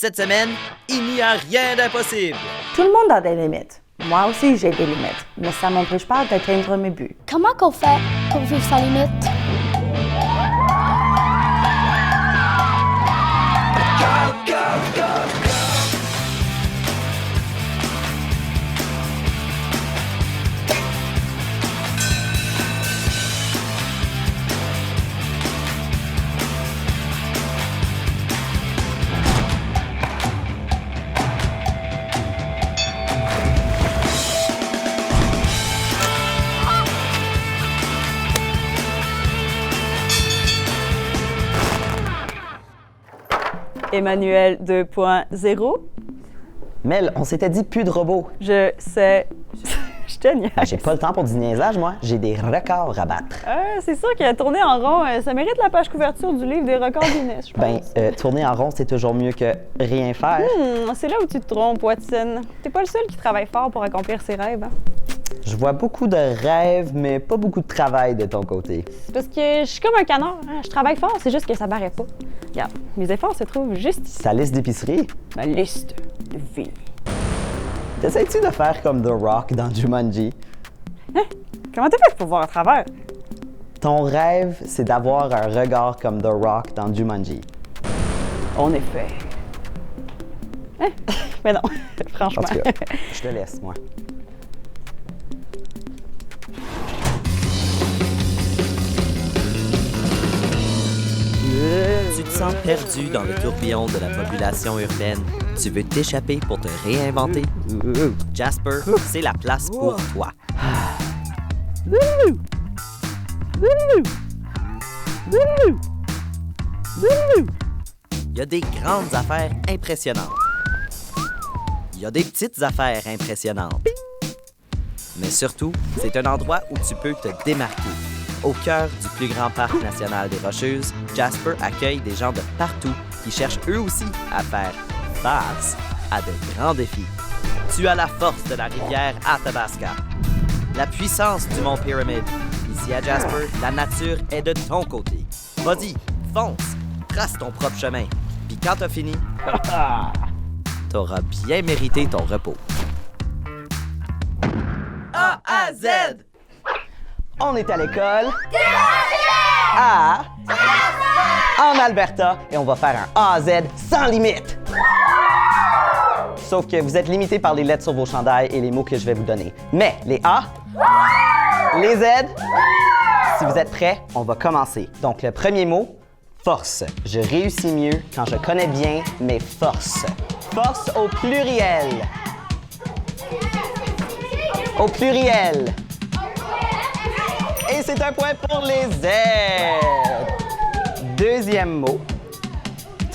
Cette semaine, il n'y a rien d'impossible. Tout le monde a des limites. Moi aussi, j'ai des limites, mais ça ne m'empêche pas d'atteindre mes buts. Comment qu'on fait pour vivre sans limite? Emmanuel 2.0. Mel, on s'était dit plus de robots. Je sais. Je te niaise. J'ai pas le temps pour du niaisage, moi. J'ai des records à battre. C'est sûr qu'il a tourné en rond. Ça mérite la page couverture du livre des records Guinness, je pense. Tourner en rond, c'est toujours mieux que rien faire. C'est là où tu te trompes, Watson. T'es pas le seul qui travaille fort pour accomplir ses rêves. Hein? Je vois beaucoup de rêves, mais pas beaucoup de travail de ton côté. C'est parce que je suis comme un canard. Hein? Je travaille fort, c'est juste que ça paraît pas. Regarde, mes efforts se trouvent juste ici. Ta liste d'épicerie? Ma liste de vie. T'essayes-tu de faire comme The Rock dans Jumanji? Hein? Comment t'as fait pour voir à travers? Ton rêve, c'est d'avoir un regard comme The Rock dans Jumanji. En effet. Hein? Mais non, franchement. En tout cas, je te laisse, moi. Tu te sens perdu dans le tourbillon de la population urbaine. Tu veux t'échapper pour te réinventer? Jasper, c'est la place pour toi. Il y a des grandes affaires impressionnantes. Il y a des petites affaires impressionnantes. Mais surtout, c'est un endroit où tu peux te démarquer. Au cœur du plus grand parc national des Rocheuses, Jasper accueille des gens de partout qui cherchent eux aussi à faire face à de grands défis. Tu as la force de la rivière Athabasca, la puissance du mont Pyramid. Ici à Jasper, la nature est de ton côté. Vas-y, fonce, trace ton propre chemin. Puis quand t'as fini, t'auras bien mérité ton repos. A à Z! On est à l'école en Alberta et on va faire un A à Z sans limite. Sauf que vous êtes limité par les lettres sur vos chandails et les mots que je vais vous donner. Mais les A, les Z, si vous êtes prêts, on va commencer. Donc le premier mot, force. Je réussis mieux quand je connais bien mes forces. Force au pluriel. Au pluriel. Et c'est un point pour les Z. Deuxième mot,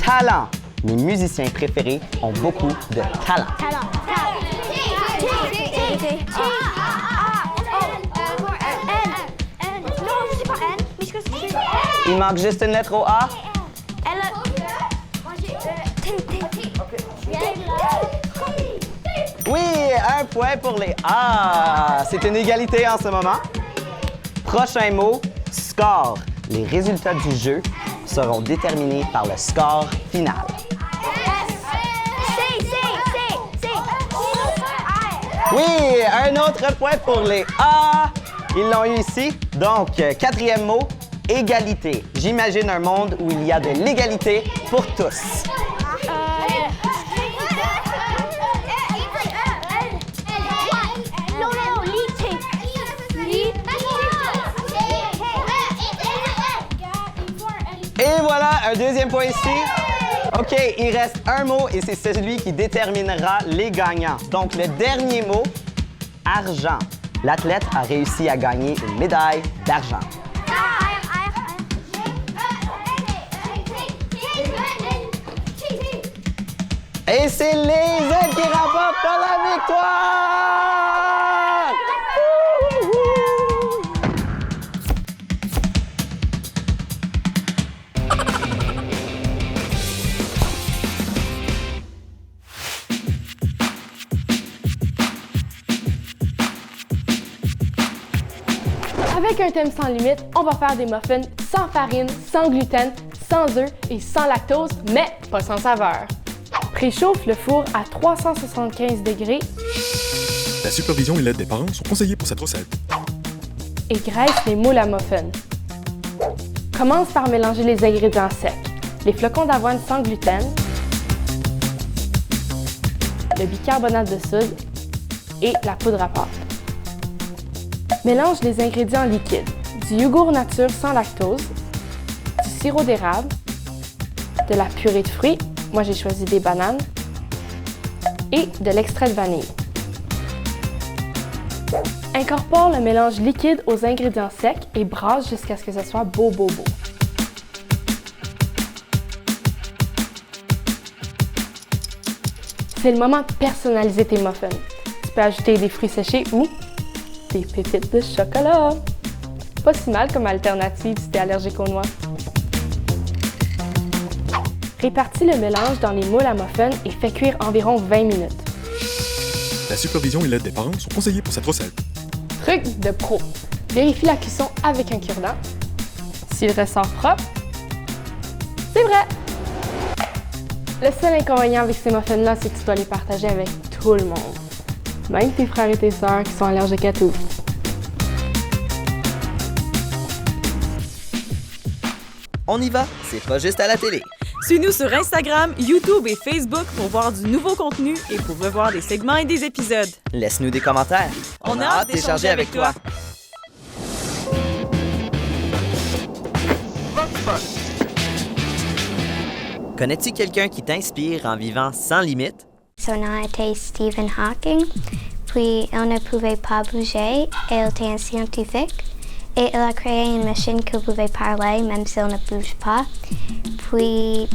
talent. Mes musiciens préférés ont beaucoup de talent. Il manque juste une lettre au A. Oui, un point pour les A. C'est une égalité en ce moment. Prochain mot, score. Les résultats du jeu seront déterminés par le score final. Oui, un autre point pour les A. Ils l'ont eu ici. Donc, quatrième mot, égalité. J'imagine un monde où il y a de l'égalité pour tous. Et voilà, un deuxième point ici. OK, il reste un mot et c'est celui qui déterminera les gagnants. Donc, le dernier mot, argent. L'athlète a réussi à gagner une médaille d'argent. Et c'est les Z qui remportent la victoire! Avec un thème sans limite, on va faire des muffins sans farine, sans gluten, sans œufs et sans lactose, mais pas sans saveur. Préchauffe le four à 375 degrés La supervision et l'aide des parents sont conseillés pour cette recette. et graisse les moules à muffins. Commence par mélanger les ingrédients secs, les flocons d'avoine sans gluten, le bicarbonate de soude et la poudre à pâte. Mélange les ingrédients liquides, du yogourt nature sans lactose, du sirop d'érable, de la purée de fruits, moi j'ai choisi des bananes, et de l'extrait de vanille. Incorpore le mélange liquide aux ingrédients secs et brasse jusqu'à ce que ce soit beau. C'est le moment de personnaliser tes muffins. Tu peux ajouter des fruits séchés ou des pépites de chocolat. Pas si mal comme alternative si t'es allergique aux noix. Répartis le mélange dans les moules à muffins et fais cuire environ 20 minutes. La supervision et l'aide des parents sont conseillés pour cette recette. Truc de pro. Vérifie la cuisson avec un cure-dent. S'il ressort propre, c'est vrai! Le seul inconvénient avec ces muffins-là, c'est que tu dois les partager avec tout le monde. Même tes frères et tes sœurs qui sont allergiques à tout. On y va, c'est pas juste à la télé. Suis-nous sur Instagram, YouTube et Facebook pour voir du nouveau contenu et pour revoir des segments et des épisodes. Laisse-nous des commentaires. On a hâte d'échanger avec toi. Connais-tu quelqu'un qui t'inspire en vivant sans limite? Son nom était Stephen Hawking, puis il ne pouvait pas bouger et il était un scientifique. Et il a créé une machine qui pouvait parler même s'il ne bouge pas. Puis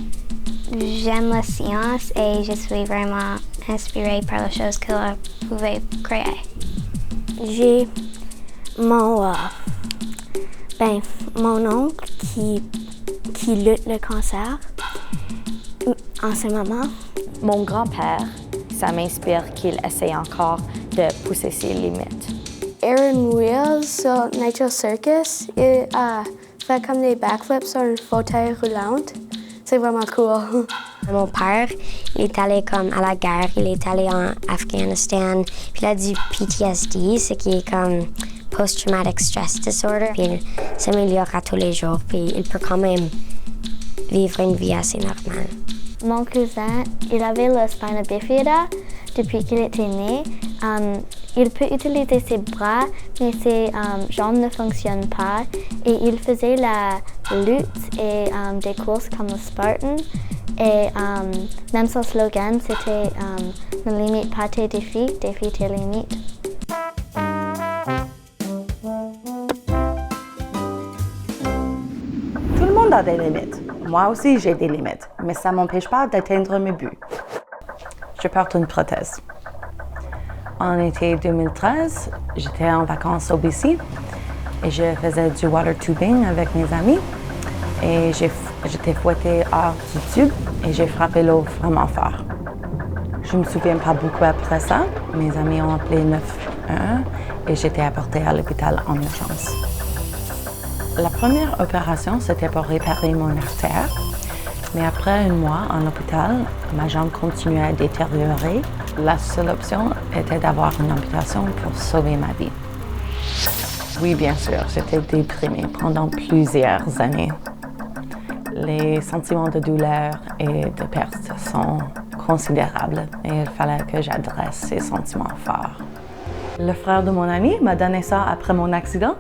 j'aime la science et je suis vraiment inspirée par les choses qu'il a pouvait créer. J'ai mon oncle qui lutte le cancer en ce moment. Mon grand-père, ça m'inspire qu'il essaie encore de pousser ses limites. Aaron Wheels sur Nitro Circus, il fait comme des backflips sur une fauteuil roulante. C'est vraiment cool. Mon père, il est allé comme à la guerre, il est allé en Afghanistan, puis il a du PTSD, ce qui est comme Post-Traumatic Stress Disorder, puis il s'améliore à tous les jours, puis il peut quand même vivre une vie assez normale. Mon cousin, il avait le spina bifida depuis qu'il était né. Il peut utiliser ses bras, mais ses jambes ne fonctionnent pas. Et il faisait la lutte et des courses comme le Spartan. Et même son slogan, c'était ne limite pas tes défis, défie tes limites. Tout le monde a des limites. Moi aussi, j'ai des limites, mais ça ne m'empêche pas d'atteindre mes buts. Je porte une prothèse. En été 2013, j'étais en vacances au BC et je faisais du water tubing avec mes amis. Et j'étais fouettée hors du tube et j'ai frappé l'eau vraiment fort. Je ne me souviens pas beaucoup après ça. Mes amis ont appelé 911 et j'étais apportée à l'hôpital en urgence. La première opération, c'était pour réparer mon artère. Mais après un mois en hôpital, ma jambe continuait à détériorer. La seule option était d'avoir une amputation pour sauver ma vie. Oui, bien sûr, j'étais déprimée pendant plusieurs années. Les sentiments de douleur et de perte sont considérables et il fallait que j'adresse ces sentiments forts. Le frère de mon ami m'a donné ça après mon accident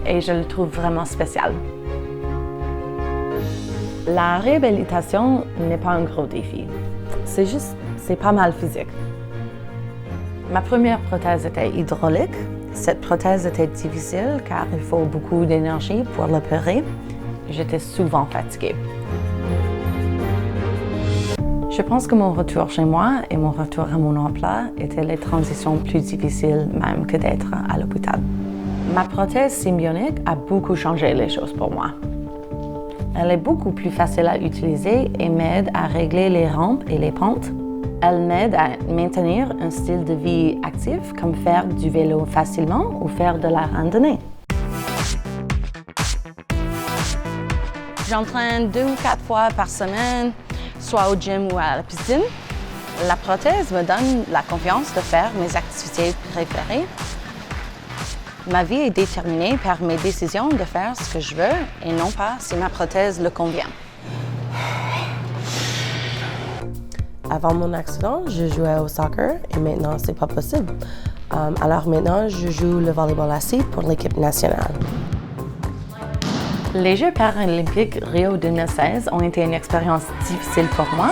et je le trouve vraiment spécial. La réhabilitation n'est pas un gros défi. C'est pas mal physique. Ma première prothèse était hydraulique. Cette prothèse était difficile car il faut beaucoup d'énergie pour l'opérer. J'étais souvent fatiguée. Je pense que mon retour chez moi et mon retour à mon emploi étaient les transitions plus difficiles même que d'être à l'hôpital. Ma prothèse symbionique a beaucoup changé les choses pour moi. Elle est beaucoup plus facile à utiliser et m'aide à régler les rampes et les pentes. Elle m'aide à maintenir un style de vie actif, comme faire du vélo facilement ou faire de la randonnée. J'entraîne 2 ou 4 fois par semaine, soit au gym ou à la piscine. La prothèse me donne la confiance de faire mes activités préférées. Ma vie est déterminée par mes décisions de faire ce que je veux et non pas si ma prothèse le convient. Avant mon accident, je jouais au soccer et maintenant, c'est pas possible. Alors maintenant, je joue le volleyball assis pour l'équipe nationale. Les Jeux paralympiques Rio 2016 ont été une expérience difficile pour moi.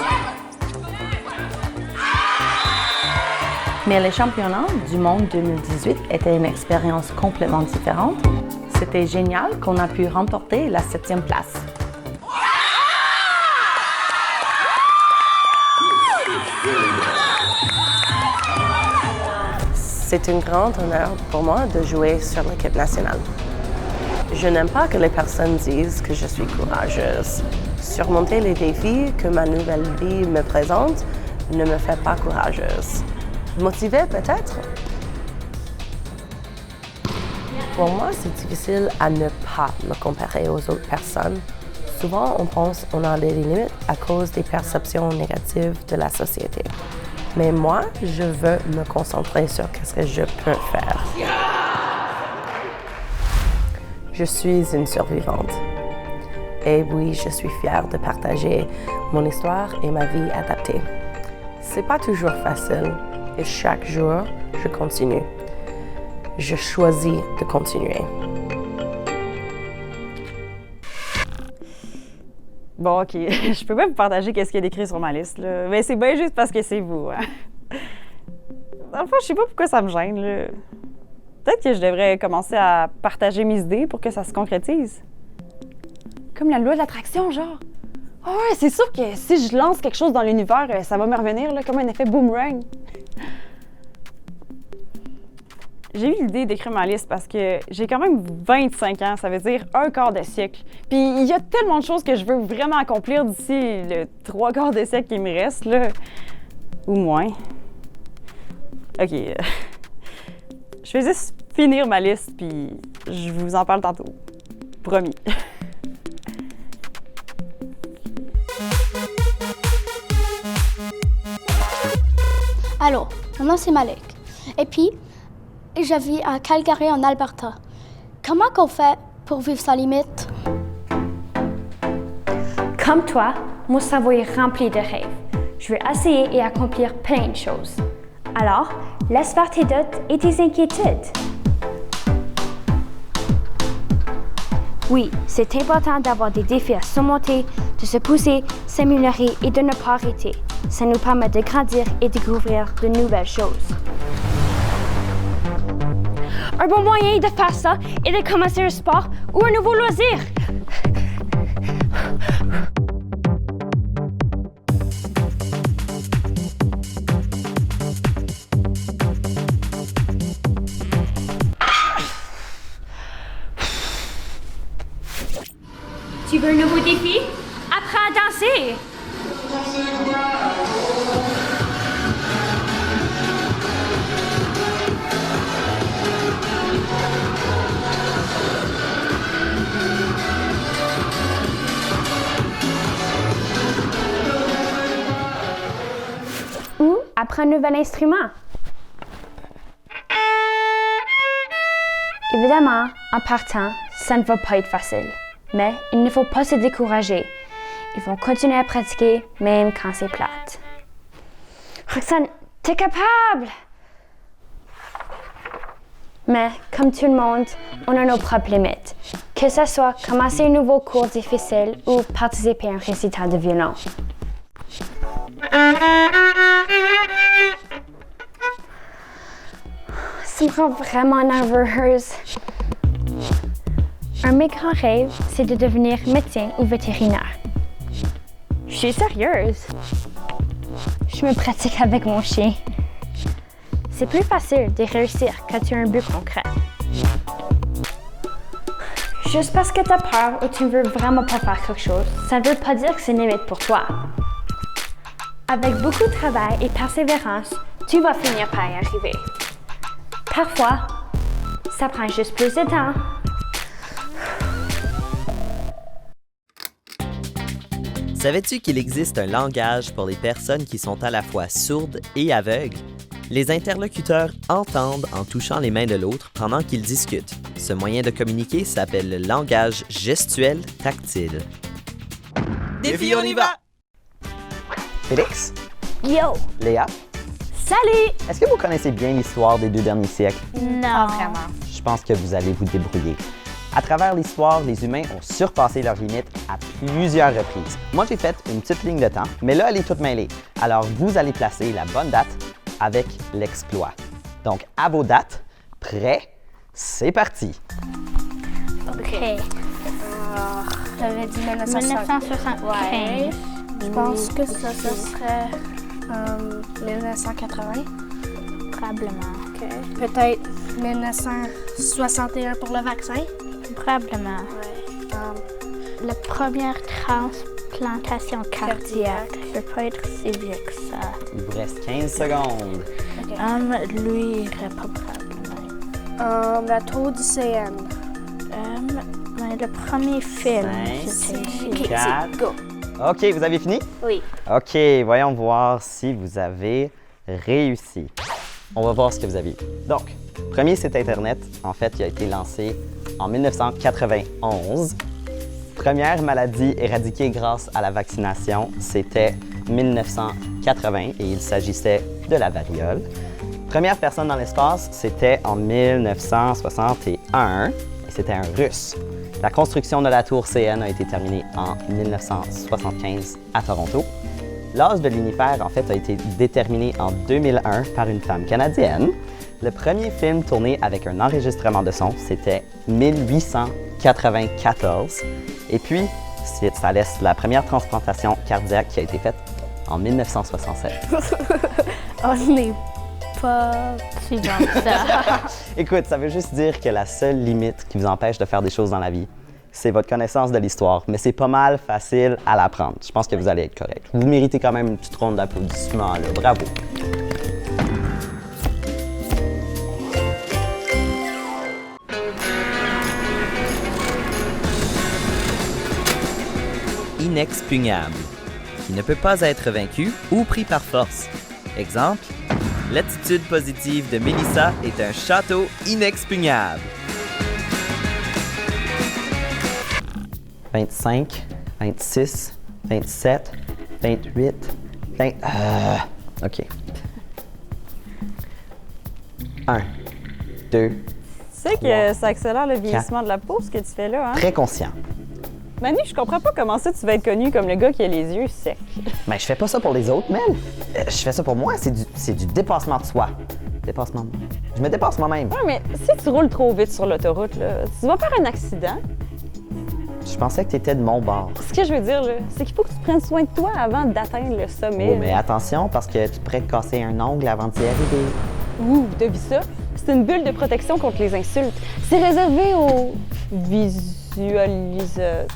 Mais les championnats du monde 2018 étaient une expérience complètement différente. C'était génial qu'on a pu remporter la 7e place. C'est un grand honneur pour moi de jouer sur l'équipe nationale. Je n'aime pas que les personnes disent que je suis courageuse. Surmonter les défis que ma nouvelle vie me présente ne me fait pas courageuse. Motivée peut-être? Pour moi, c'est difficile à ne pas me comparer aux autres personnes. Souvent, on pense qu'on a des limites à cause des perceptions négatives de la société. Mais moi, je veux me concentrer sur ce que je peux faire. Je suis une survivante. Et oui, je suis fière de partager mon histoire et ma vie adaptée. C'est pas toujours facile et chaque jour, je continue. Je choisis de continuer. Bon, OK. Je peux pas vous partager qu'est-ce qu'il y a d'écrit sur ma liste, là. Mais c'est bien juste parce que c'est vous, hein. Enfin, je sais pas pourquoi ça me gêne, là. Peut-être que je devrais commencer à partager mes idées pour que ça se concrétise. Comme la loi de l'attraction, genre. Ah ouais, c'est sûr que si je lance quelque chose dans l'univers, ça va me revenir, là, comme un effet boomerang. J'ai eu l'idée d'écrire ma liste parce que j'ai quand même 25 ans, ça veut dire un quart de siècle. Puis il y a tellement de choses que je veux vraiment accomplir d'ici le 3 quarts de siècle qui me reste, là. Ou moins. OK. Je vais juste finir ma liste, puis je vous en parle tantôt. Promis. Alors, mon nom c'est Malek. Et puis, je vis à Calgary, en Alberta. Comment qu'on fait pour vivre sans limite? Comme toi, mon cerveau est rempli de rêves. Je veux essayer et accomplir plein de choses. Alors, laisse faire tes doutes et tes inquiétudes. Oui, c'est important d'avoir des défis à surmonter, de se pousser, s'améliorer et de ne pas arrêter. Ça nous permet de grandir et découvrir de nouvelles choses. Un bon moyen de faire ça est de commencer un sport ou un nouveau loisir. Tu veux un nouveau défi? Apprends à danser! Ou apprends un nouvel instrument. Évidemment, en partant, ça ne va pas être facile. Mais il ne faut pas se décourager. Il faut continuer à pratiquer, même quand c'est plate. Roxane, t'es capable! Mais, comme tout le monde, on a nos propres limites. Que ce soit commencer un nouveau cours difficile ou participer à un récital de violon. Ça me rend vraiment nerveuse. Un de mes grands rêves, c'est de devenir médecin ou vétérinaire. Je suis sérieuse. Je me pratique avec mon chien. C'est plus facile de réussir quand tu as un but concret. Juste parce que tu as peur ou tu ne veux vraiment pas faire quelque chose, ça ne veut pas dire que c'est une limite pour toi. Avec beaucoup de travail et persévérance, tu vas finir par y arriver. Parfois, ça prend juste plus de temps. Savais-tu qu'il existe un langage pour les personnes qui sont à la fois sourdes et aveugles? Les interlocuteurs entendent en touchant les mains de l'autre pendant qu'ils discutent. Ce moyen de communiquer s'appelle le langage gestuel tactile. Défi, on y va! Félix? Yo! Léa? Salut! Est-ce que vous connaissez bien l'histoire des 2 derniers siècles? Non. Pas vraiment. Je pense que vous allez vous débrouiller. À travers l'histoire, les humains ont surpassé leurs limites à plusieurs reprises. Moi, j'ai fait une petite ligne de temps, mais là, elle est toute mêlée. Alors, vous allez placer la bonne date avec l'exploit. Donc, à vos dates, prêts, c'est parti! OK. J'avais dit 1975. Ouais. Je pense que ça serait 1980. Probablement. OK. Peut-être 1961 pour le vaccin. Probablement. Ouais. La première transplantation cardiaque. Ça peut pas être si vieux que ça. Il vous reste 15 secondes. Lui, pas probablement. La tour lycéenne. Le premier film. 5, 4... Go. OK, vous avez fini? Oui. OK, voyons voir si vous avez réussi. On va voir ce que vous avez eu. Donc, premier site Internet, en fait, il a été lancé en 1991. Première maladie éradiquée grâce à la vaccination, c'était 1980 et il s'agissait de la variole. Première personne dans l'espace, c'était en 1961 et c'était un Russe. La construction de la tour CN a été terminée en 1975 à Toronto. L'âge de l'univers, en fait, a été déterminé en 2001 par une femme canadienne. Le premier film tourné avec un enregistrement de son, c'était 1894. Et puis, ça laisse la première transplantation cardiaque qui a été faite en 1967. On n'est pas si bon que ça. Écoute, ça veut juste dire que la seule limite qui vous empêche de faire des choses dans la vie, c'est votre connaissance de l'histoire, mais c'est pas mal facile à l'apprendre. Je pense que vous allez être correct. Vous méritez quand même une petite ronde d'applaudissements, là. Bravo! Inexpugnable, qui ne peut pas être vaincu ou pris par force. Exemple, l'attitude positive de Mélissa est un château inexpugnable. 25, 26, 27, 28, 20... OK. 1, 2... Tu sais que ça accélère le vieillissement de la peau, ce que tu fais là, hein? Très conscient. Manu, je comprends pas comment ça tu vas être connu comme le gars qui a les yeux secs. Mais je fais pas ça pour les autres, Mel. Je fais ça pour moi. C'est du dépassement de soi. Dépassement de moi. Je me dépasse moi-même. Ouais, mais si tu roules trop vite sur l'autoroute, là, tu vas faire un accident. Je pensais que tu étais de mon bord. Ce que je veux dire, là, c'est qu'il faut que tu prennes soin de toi avant d'atteindre le sommet. Oh, mais attention, parce que tu pourrais te casser un ongle avant d'y arriver. Ouh, t'as vu ça? C'est une bulle de protection contre les insultes. C'est réservé aux visualisateurs.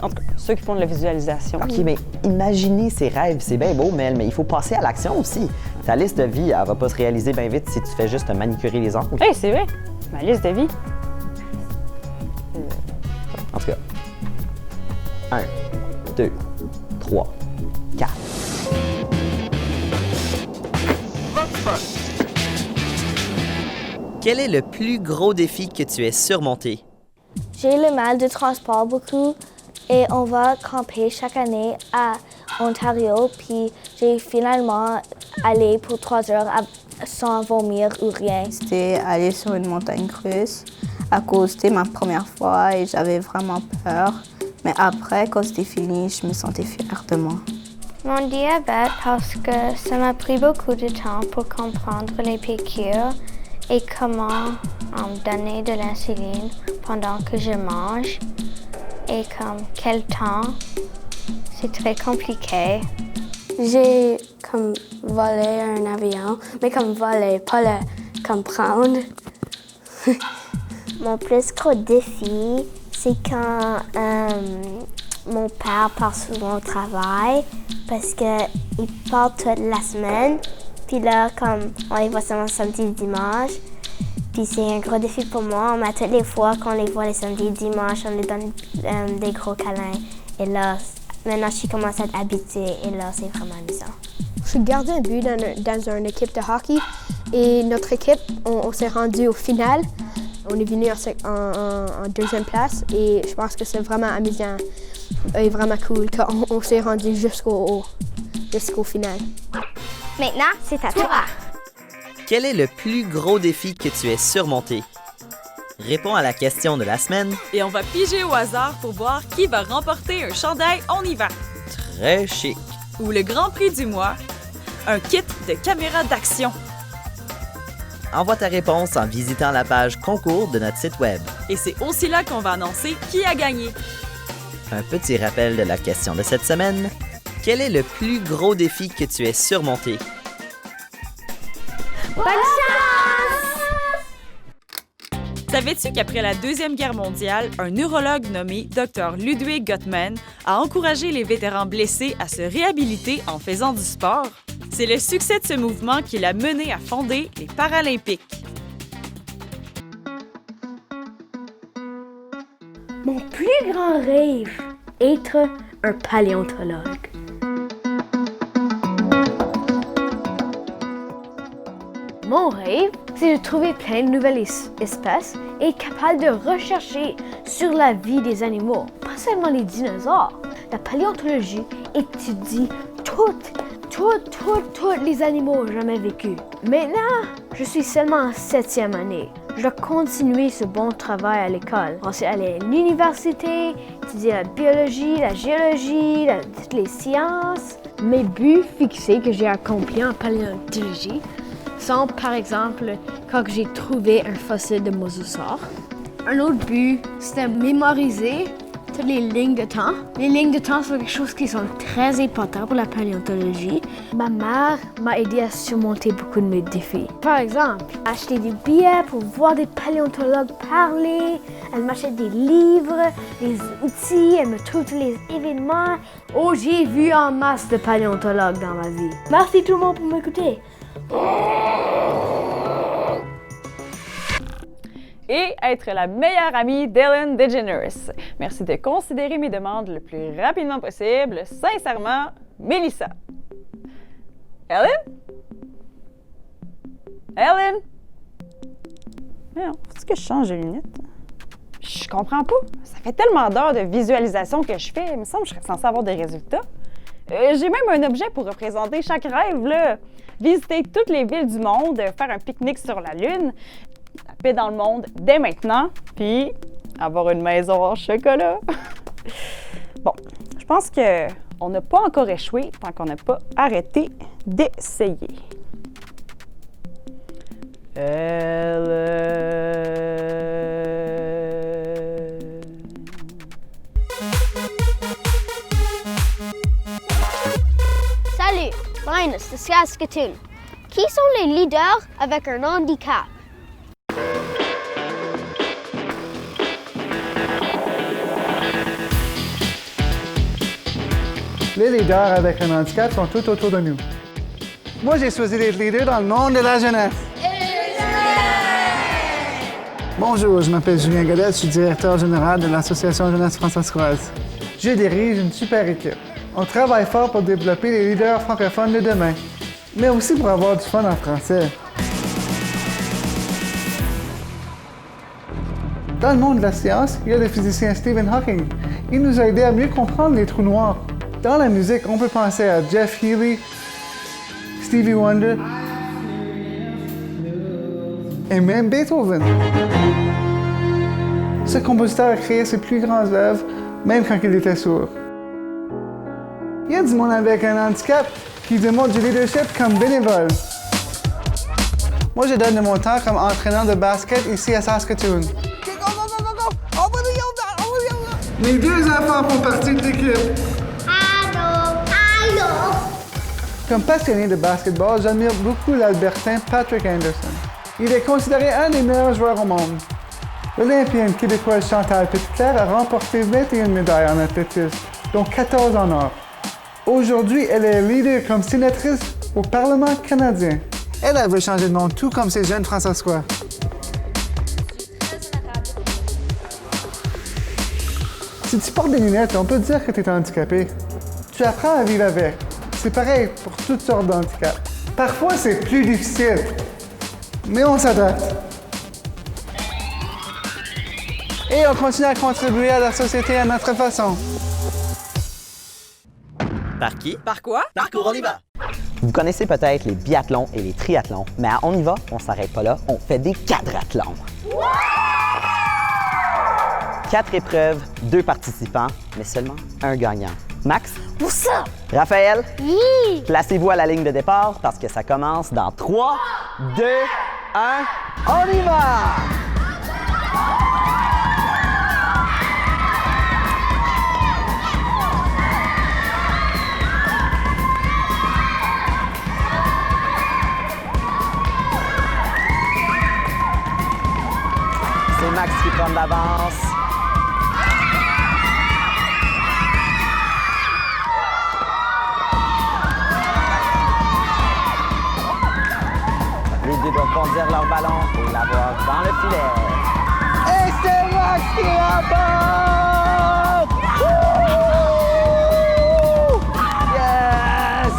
En tout cas, ceux qui font de la visualisation. OK, mais imaginer ses rêves, c'est bien beau, Mel, mais il faut passer à l'action aussi. Ta liste de vie, elle va pas se réaliser bien vite si tu fais juste te manicurer les ongles. Hey, c'est vrai. Ma liste de vie. En tout cas, 1, 2, 3, 4. Quel est le plus gros défi que tu aies surmonté? J'ai le mal de transport beaucoup et on va camper chaque année à Ontario. Puis j'ai finalement allé pour 3 heures sans vomir ou rien. C'était aller sur une montagne russe à cause c'était ma première fois et j'avais vraiment peur. Mais après, quand c'était fini, je me sentais fière de moi. Mon diabète, parce que ça m'a pris beaucoup de temps pour comprendre les piqûres et comment donner de l'insuline pendant que je mange et comme quel temps. C'est très compliqué. J'ai comme volé un avion, mais comme voler, pas le comme prendre. Mon plus gros défi, c'est quand mon père part souvent au travail parce qu'il part toute la semaine. Puis là, comme on les voit seulement samedi et dimanche. Puis c'est un gros défi pour moi. Mais toutes les fois qu'on les voit les samedis et dimanches, on les donne des gros câlins Et là, maintenant, je commence à être habituée et là, c'est vraiment amusant. Je suis gardien de but dans une équipe de hockey et notre équipe, on s'est rendu au final. On est venu en deuxième place et je pense que c'est vraiment amusant et vraiment cool qu'on s'est rendu jusqu'au final. Maintenant, c'est à toi. Quel est le plus gros défi que tu aies surmonté? Réponds à la question de la semaine. Et on va piger au hasard pour voir qui va remporter un chandail On y va. Très chic. Ou le grand prix du mois, un kit de caméra d'action. Envoie ta réponse en visitant la page concours de notre site web. Et c'est aussi là qu'on va annoncer qui a gagné. Un petit rappel de la question de cette semaine. Quel est le plus gros défi que tu aies surmonté? Bonne chance! Savais-tu qu'après la Deuxième Guerre mondiale, un neurologue nommé Dr. Ludwig Gottman a encouragé les vétérans blessés à se réhabiliter en faisant du sport? C'est le succès de ce mouvement qui l'a mené à fonder les Paralympiques. Mon plus grand rêve, être un paléontologue. Mon rêve, c'est de trouver plein de nouvelles espèces et être capable de rechercher sur la vie des animaux, pas seulement les dinosaures. La paléontologie étudie tous les animaux jamais vécus. Maintenant, je suis seulement en 7e année. Je dois continuer ce bon travail à l'école. Ensuite, aller à l'université, étudier la biologie, la géologie, toutes les sciences. Mes buts fixés que j'ai accomplis en paléontologie sont, par exemple, quand j'ai trouvé un fossile de mosasaure. Un autre but, c'était mémoriser toutes les lignes de temps. Les lignes de temps sont quelque chose qui sont très important pour la paléontologie. Ma mère m'a aidé à surmonter beaucoup de mes défis. Par exemple, acheter des billets pour voir des paléontologues parler. Elle m'achète des livres, des outils, elle me trouve tous les événements. Oh, j'ai vu en masse de paléontologues dans ma vie. Merci tout le monde pour m'écouter. Et être la meilleure amie d'Ellen DeGeneres. Merci de considérer mes demandes le plus rapidement possible. Sincèrement, Mélissa. Ellen? Ellen? Faut-tu que je change de lunettes? Je comprends pas. Ça fait tellement d'heures de visualisation que je fais. Il me semble que je serais censée avoir des résultats. J'ai même un objet pour représenter chaque rêve, là. Visiter toutes les villes du monde, faire un pique-nique sur la Lune, la paix dans le monde dès maintenant, puis avoir une maison en chocolat. Bon, je pense qu'on n'a pas encore échoué tant qu'on n'a pas arrêté d'essayer. Salut, Linus de Saskatoon. Qui sont les leaders avec un handicap? Les leaders avec un handicap sont tout autour de nous. Moi, j'ai choisi d'être leader dans le monde de la jeunesse. Bonjour, je m'appelle Julien Godet, je suis directeur général de l'Association Jeunesse Françoise. Je dirige une super équipe. On travaille fort pour développer les leaders francophones de demain, mais aussi pour avoir du fun en français. Dans le monde de la science, il y a le physicien Stephen Hawking. Il nous a aidés à mieux comprendre les trous noirs. Dans la musique, on peut penser à Jeff Healey, Stevie Wonder et même Beethoven. Ce compositeur a créé ses plus grandes œuvres, même quand il était sourd. Il y a du monde avec un handicap qui démontre du leadership comme bénévole. Moi, je donne de mon temps comme entraîneur de basket ici à Saskatoon. Mes deux enfants font partie de l'équipe. Comme passionné de basketball, j'admire beaucoup l'Albertain Patrick Anderson. Il est considéré un des meilleurs joueurs au monde. L'Olympienne québécoise Chantal Petitclerc a remporté 21 médailles en athlétisme, dont 14 en or. Aujourd'hui, elle est leader comme sénatrice au Parlement canadien. Elle veut changer de monde, tout comme ces jeunes François. Si tu portes des lunettes, on peut dire que tu es handicapé. Tu apprends à vivre avec. C'est pareil pour toutes sortes d'handicaps. Parfois, c'est plus difficile, mais on s'adapte. Et on continue à contribuer à la société à notre façon. Par qui? Par quoi? Parcours, on y va! Vous connaissez peut-être les biathlons et les triathlons, mais à On y va, on s'arrête pas là, on fait des quadrathlons. 4 épreuves, 2 participants, mais seulement un gagnant. Max? Pour ça! Raphaël? Oui! Placez-vous à la ligne de départ parce que ça commence dans 3, 2, 1, on y va! C'est Max qui prend de l'avance. Les deux doivent conduire leur ballon et l'avoir dans le filet. Et c'est Max qui remporte! Wouhou! Yes!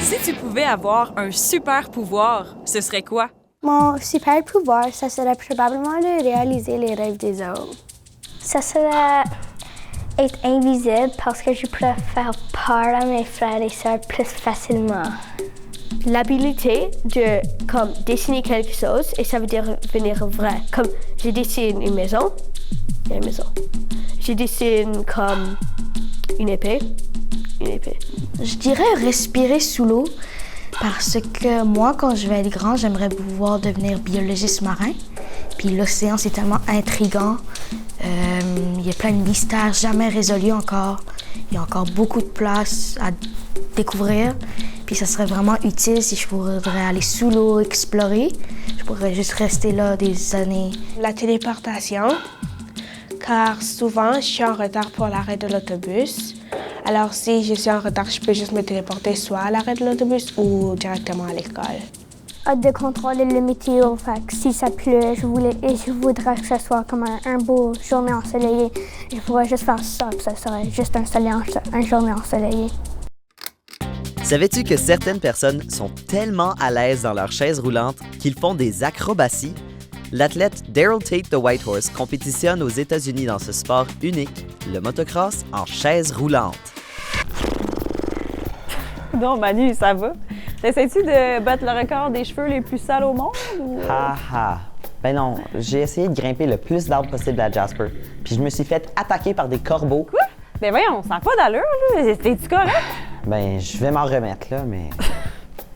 Si tu pouvais avoir un super pouvoir, ce serait quoi? Mon super pouvoir, ça serait probablement de réaliser les rêves des autres. Ça serait être invisible parce que je pourrais faire peur à mes frères et sœurs plus facilement. L'habilité de dessiner quelque chose et ça veut dire devenir vrai. Comme je dessine une maison, il y a une maison. Je dessine comme une épée, une épée. Je dirais respirer sous l'eau parce que moi, quand je vais être grand, j'aimerais pouvoir devenir biologiste marin. Puis l'océan, c'est tellement intriguant. Il y a plein de mystères jamais résolus encore. Il y a encore beaucoup de place à découvrir. Puis ça serait vraiment utile si je pourrais aller sous l'eau, explorer. Je pourrais juste rester là des années. La téléportation, car souvent, je suis en retard pour l'arrêt de l'autobus. Alors, si je suis en retard, je peux juste me téléporter soit à l'arrêt de l'autobus ou directement à l'école. De contrôler le météo, fait que si ça pleut, je voudrais que ce soit comme un beau journée ensoleillée. Je pourrais juste faire ça, puis ça serait juste un journée ensoleillée. Savais-tu que certaines personnes sont tellement à l'aise dans leur chaise roulante qu'ils font des acrobaties? L'athlète Daryl Tate de Whitehorse compétitionne aux États-Unis dans ce sport unique, le motocross en chaise roulante. Non, Manu, ça va? T'essaies-tu de battre le record des cheveux les plus sales au monde? Ou... Ha ha! Ben non, j'ai essayé de grimper le plus d'arbres possible à Jasper, puis je me suis fait attaquer par des corbeaux. Quoi? Ben voyons, ça n'a pas d'allure, là. T'es-tu correct? Ben, je vais m'en remettre, là, mais...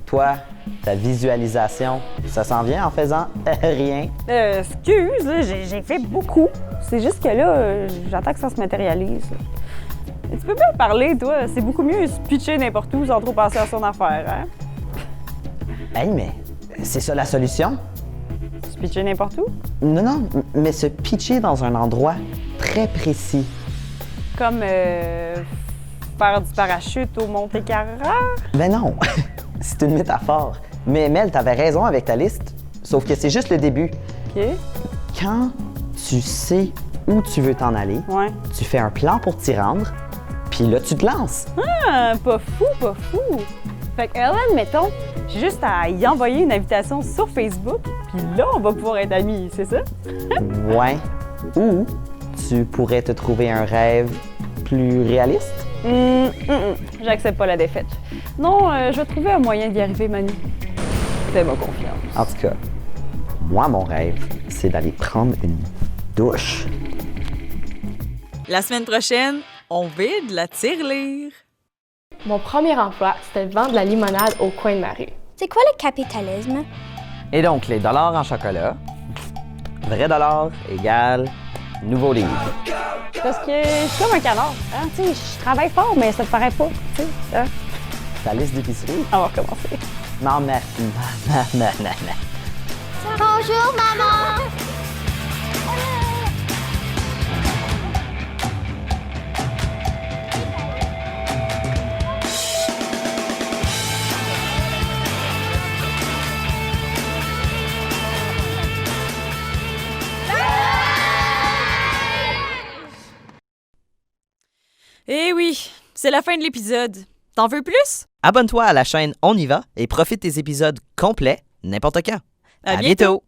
Toi, ta visualisation, ça s'en vient en faisant rien? Excuse, là, j'ai fait beaucoup. C'est juste que là, j'attends que ça se matérialise. Tu peux bien parler, toi. C'est beaucoup mieux se pitcher n'importe où sans trop penser à son affaire, hein? Hey, mais c'est ça la solution? Se pitcher n'importe où? Non, mais se pitcher dans un endroit très précis. Comme faire du parachute au Monte-Carlo? Ben non, c'est une métaphore. Mais Mel, t'avais raison avec ta liste, sauf que c'est juste le début. OK. Quand tu sais où tu veux t'en aller, tu fais un plan pour t'y rendre, puis là, tu te lances. Ah, pas fou, pas fou. Fait que, Ellen, mettons, j'ai juste à y envoyer une invitation sur Facebook, puis là, on va pouvoir être amis, c'est ça? Ouais. Ou tu pourrais te trouver un rêve plus réaliste? J'accepte pas la défaite. Non, je vais trouver un moyen d'y arriver, Manu. Fais-moi confiance. En tout cas, moi, mon rêve, c'est d'aller prendre une douche. La semaine prochaine, on vide la tirelire. Mon premier emploi, c'était de vendre de la limonade au coin de ma rue. C'est quoi le capitalisme? Et donc, les dollars en chocolat, vrai dollar égale nouveau livre. Parce que je suis comme un canard. Hein? Tu sais, je travaille fort, mais ça te paraît pas. Tu sais, hein? Ta liste d'épicerie? On va recommencer. Non, mais... Bonjour, maman! Eh oui, c'est la fin de l'épisode. T'en veux plus? Abonne-toi à la chaîne On y va et profite des épisodes complets n'importe quand. À bientôt!